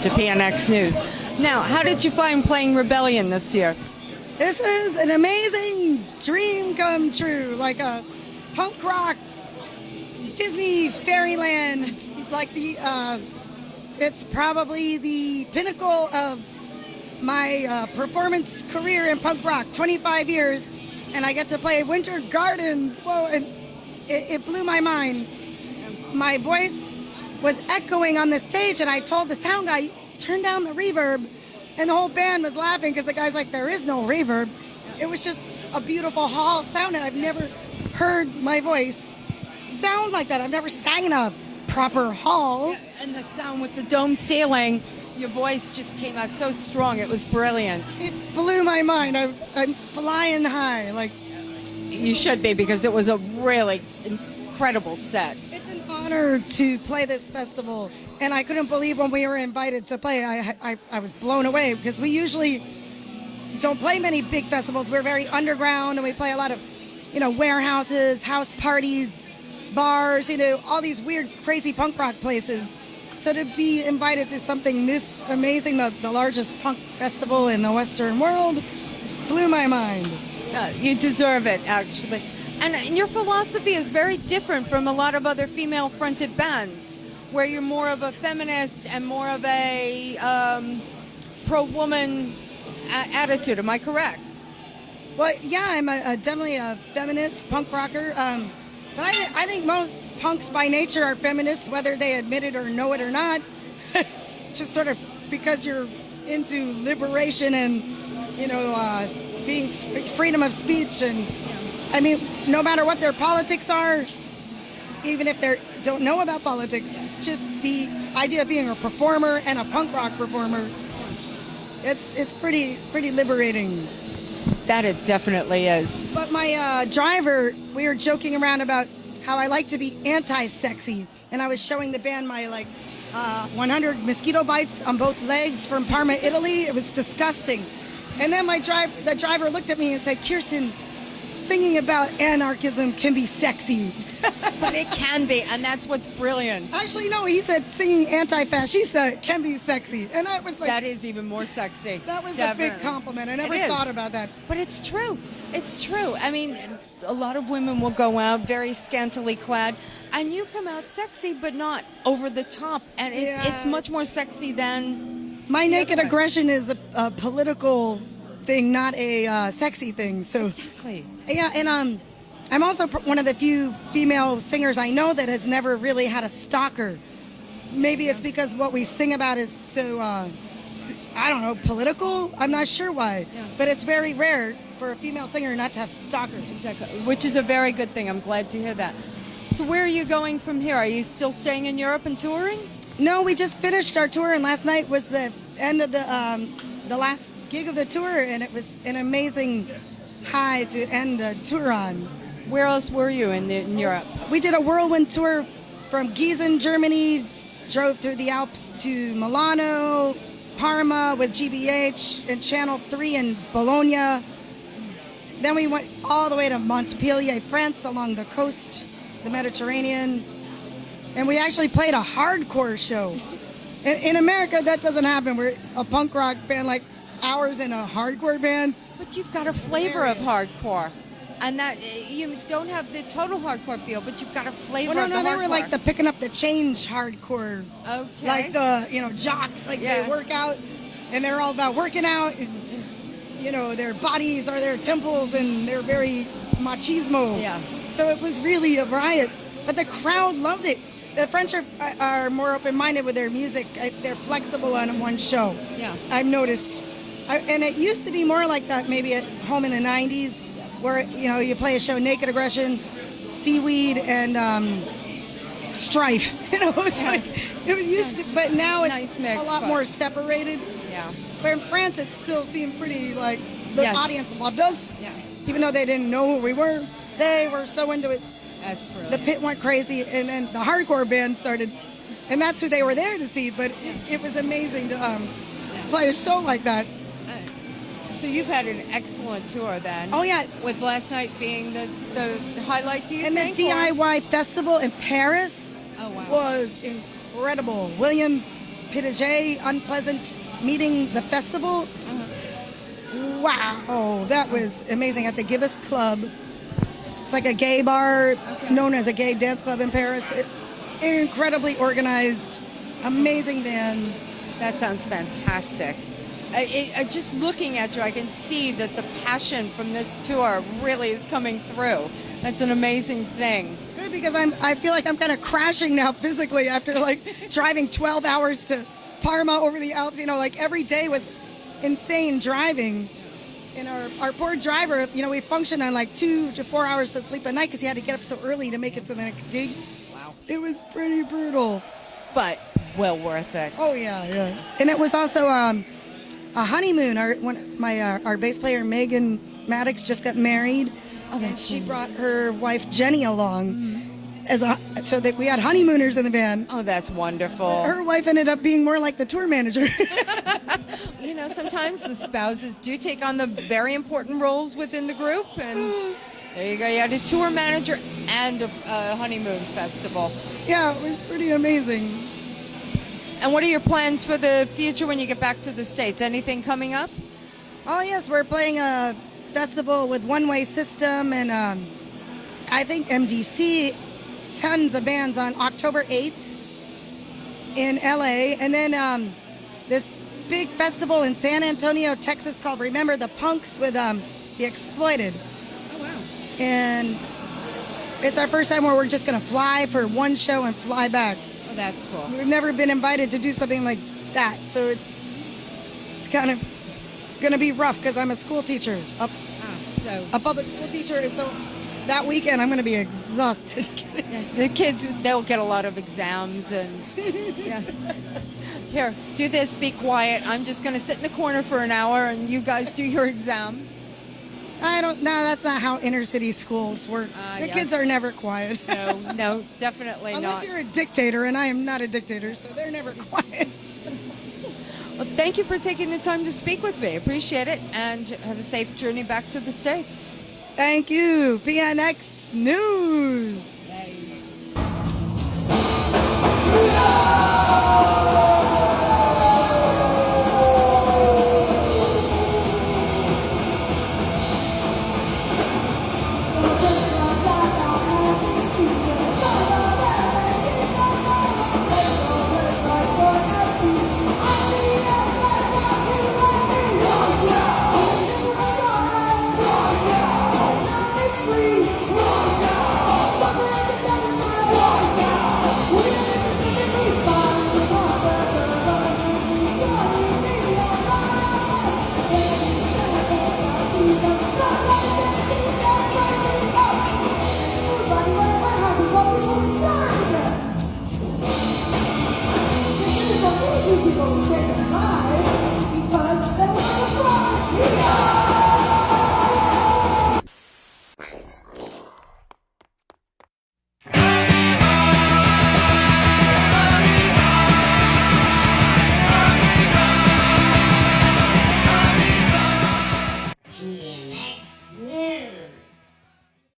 to PNX News. Now, how did you find playing Rebellion this year? This was an amazing dream come true, like a punk rock Disney fairyland. Like it's probably the pinnacle of my performance career in punk rock, 25 years, and I get to play Winter Gardens. Whoa, and it blew my mind. My voice was echoing on the stage, and I told the sound guy, turn down the reverb, and the whole band was laughing because the guy's like, there is no reverb. It was just a beautiful hall sound, and I've never heard my voice sound like that. I've never sang in a proper hall. Yeah, and the sound with the dome ceiling, your voice just came out so strong. It was brilliant. It blew my mind. I'm flying high. Like, you should be, because it was a really incredible set. It's an honor to play this festival, and I couldn't believe when we were invited to play. I was blown away, because we usually don't play many big festivals. We're very underground, and we play a lot of, warehouses, house parties, bars, all these weird, crazy punk rock places. So to be invited to something this amazing, the largest punk festival in the Western world, blew my mind. You deserve it, actually. And your philosophy is very different from a lot of other female-fronted bands, where you're more of a feminist and more of a pro-woman attitude. Am I correct? Well, yeah, I'm definitely a feminist punk rocker. But I think most punks by nature are feminists, whether they admit it or know it or not. Just sort of because you're into liberation and, being freedom of speech. And I mean, no matter what their politics are, even if they don't know about politics, just the idea of being a performer and a punk rock performer, it's pretty liberating. That it definitely is. But my driver, we were joking around about how I like to be anti-sexy. And I was showing the band my 100 mosquito bites on both legs from Parma, Italy. It was disgusting. And then the driver looked at me and said, Kirsten, singing about anarchism can be sexy. But it can be, and that's what's brilliant. Actually, no, he said singing anti-fascist can be sexy. And that was like... That is even more sexy. That was definitely a big compliment. I never thought about that. But it's true. It's true. I mean, a lot of women will go out very scantily clad, and you come out sexy, but not over the top. And it's much more sexy than... My naked aggression is a political thing, not a sexy thing. So exactly. Yeah, and I'm also one of the few female singers I know that has never really had a stalker. Maybe it's because what we sing about is so, I don't know, political? I'm not sure why. Yeah. But it's very rare for a female singer not to have stalkers. Exactly. Which is a very good thing. I'm glad to hear that. So where are you going from here? Are you still staying in Europe and touring? No, we just finished our tour, and last night was the end of the last gig of the tour, and it was an amazing high to end the tour on. Where else were you in Europe? We did a whirlwind tour from Gießen, Germany, drove through the Alps to Milano, Parma with GBH, and Channel 3 in Bologna. Then we went all the way to Montpellier, France, along the coast, the Mediterranean. And we actually played a hardcore show. In America, that doesn't happen. We're a punk rock band, like ours, in a hardcore band. But you've got a flavor of hardcore. And that you don't have the total hardcore feel, but you've got a flavor of the hardcore. No, they were like the picking up the change hardcore. Okay. Like the, jocks, like they work out, and they're all about working out, and, their bodies are their temples, and they're very machismo. Yeah. So it was really a riot, but the crowd loved it. The French are more open-minded with their music. They're flexible on one show. Yeah. I've noticed. And it used to be more like that maybe at home in the 90s. Where, you play a show, Naked Aggression, Seaweed, and Strife. It was used to, but now it's nice mix, a lot more separated. Yeah. But in France, it still seemed pretty like the audience loved us. Yeah. Even though they didn't know who we were, they were so into it. That's brilliant. The pit went crazy, and then the hardcore band started, and that's who they were there to see. But it was amazing to play a show like that. So you've had an excellent tour then. Oh, yeah. With last night being the highlight, do you think? And the DIY festival in Paris was incredible. William Piaget, Unpleasant Meeting, the festival. Wow, that was amazing at the Gibbous Club. It's like a gay bar known as a gay dance club in Paris. Incredibly organized, amazing bands. That sounds fantastic. Just looking at you, I can see that the passion from this tour really is coming through. That's an amazing thing. Good, because I feel like I'm kind of crashing now physically after like driving 12 hours to Parma over the Alps. You know, like every day was insane driving. And our poor driver, you know, we functioned on like 2 to 4 hours to sleep at night because he had to get up so early to make it to the next gig. Wow. It was pretty brutal. But well worth it. Oh, yeah. And it was also a honeymoon. Our bass player, Megan Maddox, just got married. Oh, and she brought her wife, Jenny, along. So that we had honeymooners in the band. Oh, that's wonderful. Her wife ended up being more like the tour manager. You know, sometimes the spouses do take on the very important roles within the group, and there you go. You had a tour manager and a honeymoon festival. Yeah, it was pretty amazing. And what are your plans for the future when you get back to the States? Anything coming up? Oh, yes, we're playing a festival with One Way System and I think MDC, tons of bands on October 8th in LA. And then this big festival in San Antonio, Texas called Remember the Punks with The Exploited. Oh, wow. And it's our first time where we're just going to fly for one show and fly back. Oh, that's cool. We've never been invited to do something like that, so it's kind of going to be rough because I'm a school teacher, a public school teacher, so that weekend I'm going to be exhausted. Yeah, the kids, they'll get a lot of exams and yeah. Here, do this, be quiet. I'm just going to sit in the corner for an hour and you guys do your exam. No, that's not how inner city schools work. The kids are never quiet. No, definitely not. Unless you're a dictator, and I am not a dictator, so they're never quiet. Well, thank you for taking the time to speak with me. Appreciate it, and have a safe journey back to the States. Thank you. PNX News. Go!